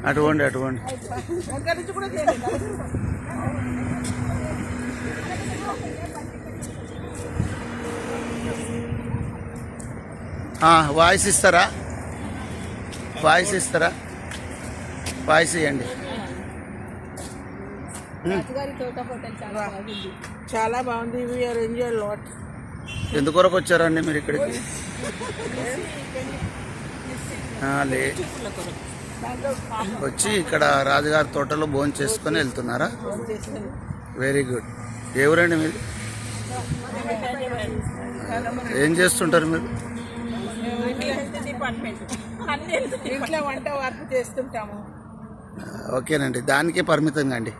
అటువంటి అటువంటి వాయిస్ ఇస్తారా? వాయిస్ ఇస్తారా? వాయిస్ ఇవ్వండి. చాలా బాగుంది. ఎందుకొరకు వచ్చారండి మీరు ఇక్కడికి? వచ్చి ఇక్కడ రాజుగారి తోటలో భోజనం చేసుకొని వెళ్తున్నారా? Very good. ఎవరండి మీరు? ఏం చేస్తుంటారు మీరు? ఇంట్లో వంట వర్క్ చేస్తుంటాము. ఓకేనండి, దానికే పరిమితంగా అండి.